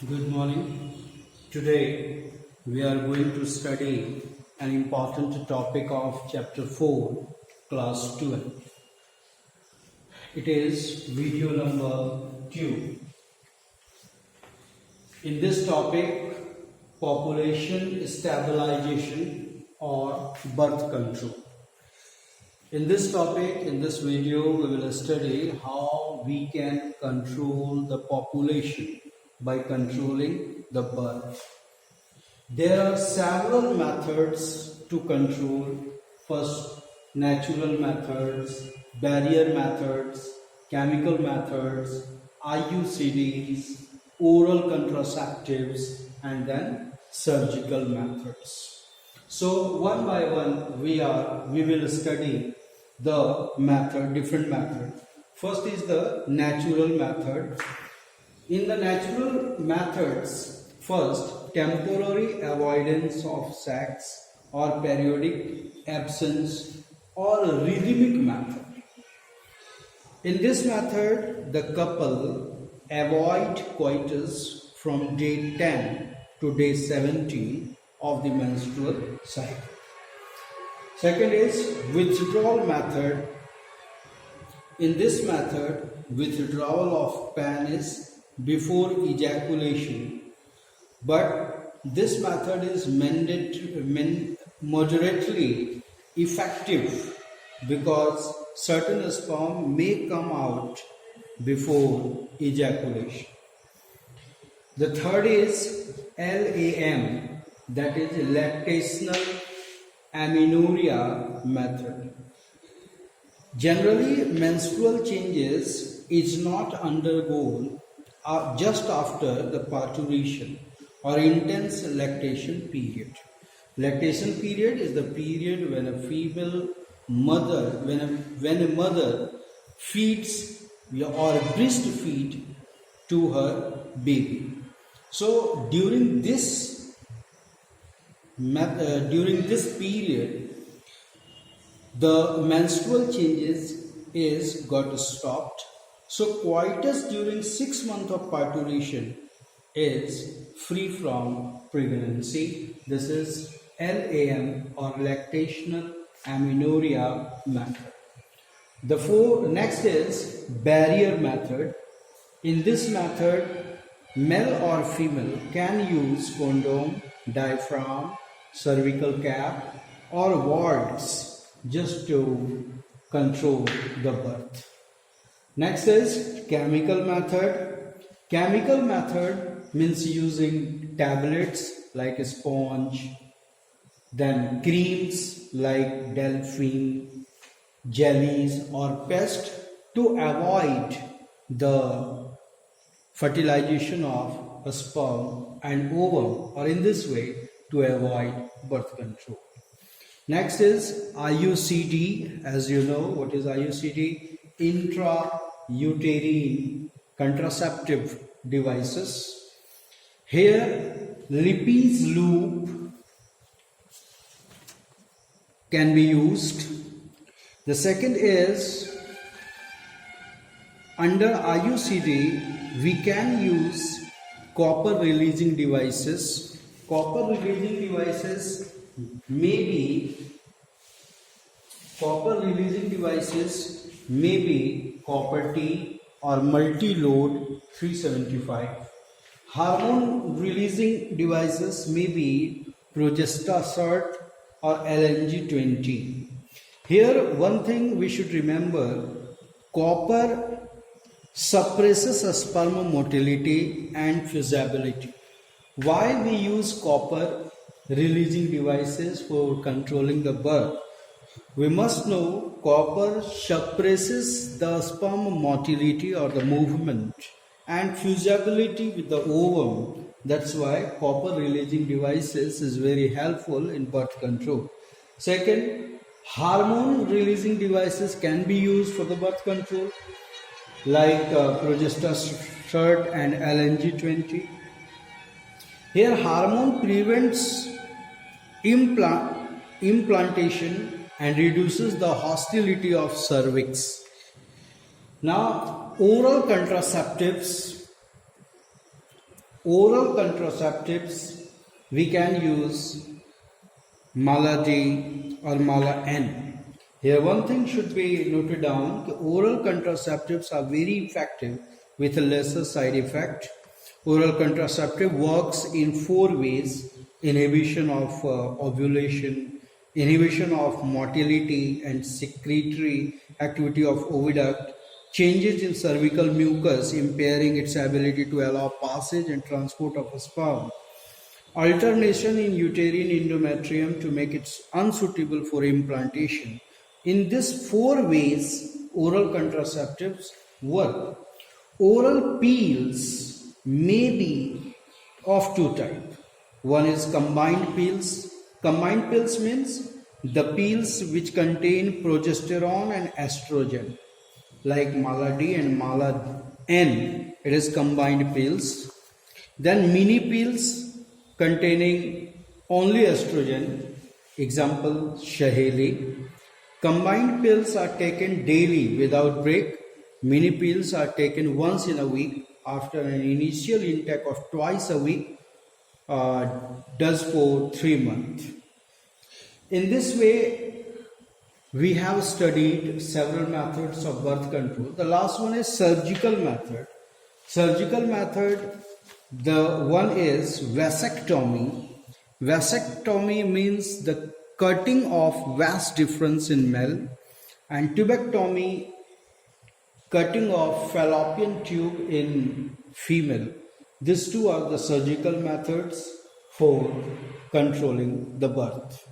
Good morning. Today we are going to study an important topic of chapter 4, class 12. It is video number 2. In this topic, population stabilization or birth control. In this topic, in this video, we will study how we can control the population by controlling the birth. There are several methods to control. First, natural methods, barrier methods, chemical methods, IUCDs, oral contraceptives, and then surgical methods. So one by one we will study the different method. First is the natural method. In the natural methods, first, temporary avoidance of sex or periodic absence or rhythmic method. In this method, the couple avoid coitus from day 10 to day 17 of the menstrual cycle. Second is withdrawal method. In this method, withdrawal of penis before ejaculation, but this method is moderately effective because certain sperm may come out before ejaculation. The third is LAM, that is lactational amenorrhea method. Generally, menstrual changes is not undergone just after the parturition or intense lactation period. Lactation period is the period when a female mother, when a mother feeds or breastfeed to her baby. So during this period, the menstrual changes is got stopped. So coitus during 6 months of parturition is free from pregnancy. This is LAM or lactational amenorrhea method. Next is barrier method. In this method, male or female can use condom, diaphragm, cervical cap or wards just to control the birth. Next is chemical method. Chemical method means using tablets like a sponge, then creams like Delphine, jellies or paste to avoid the fertilization of a sperm and ovum, or in this way to avoid birth control. Next is IUCD. As you know, what is IUCD? Intrauterine contraceptive devices. Here, Lippes loop can be used. The second is, under IUCD, we can use copper releasing devices. Copper releasing devices may be copper T or multi-load 375. Hormone releasing devices may be Progestasert or LNG20. Here one thing we should remember, copper suppresses sperm motility and fusibility. Why we use copper releasing devices for controlling the birth? We must know copper suppresses the sperm motility or the movement and fusibility with the ovum. That's why copper releasing devices is very helpful in birth control. Second, hormone releasing devices can be used for the birth control like Progestasert and LNG20. Here hormone prevents implantation and reduces the hostility of cervix. Now, oral contraceptives oral contraceptives, we can use Mala D or Mala N. Here one thing should be noted down, oral contraceptives are very effective with a lesser side effect. Oral contraceptive works in 4 ways: inhibition of ovulation, inhibition of motility and secretory activity of oviduct, changes in cervical mucus impairing its ability to allow passage and transport of sperm, alternation in uterine endometrium to make it unsuitable for implantation. In these 4 ways, oral contraceptives work. Oral pills may be of 2 types. One is combined pills. Combined pills means the pills which contain progesterone and estrogen, like Mala D and Mala N. It is combined pills. Then mini pills containing only estrogen, example Shaheli. Combined pills are taken daily without break. Mini pills are taken once in a week after an initial intake of twice a week, does for 3 months. In this way, we have studied several methods of birth control. The last one is surgical method. Surgical method, the one is vasectomy. Vasectomy means the cutting of vas deferens in male, and tubectomy, cutting of fallopian tube in female. These two are the surgical methods for controlling the birth.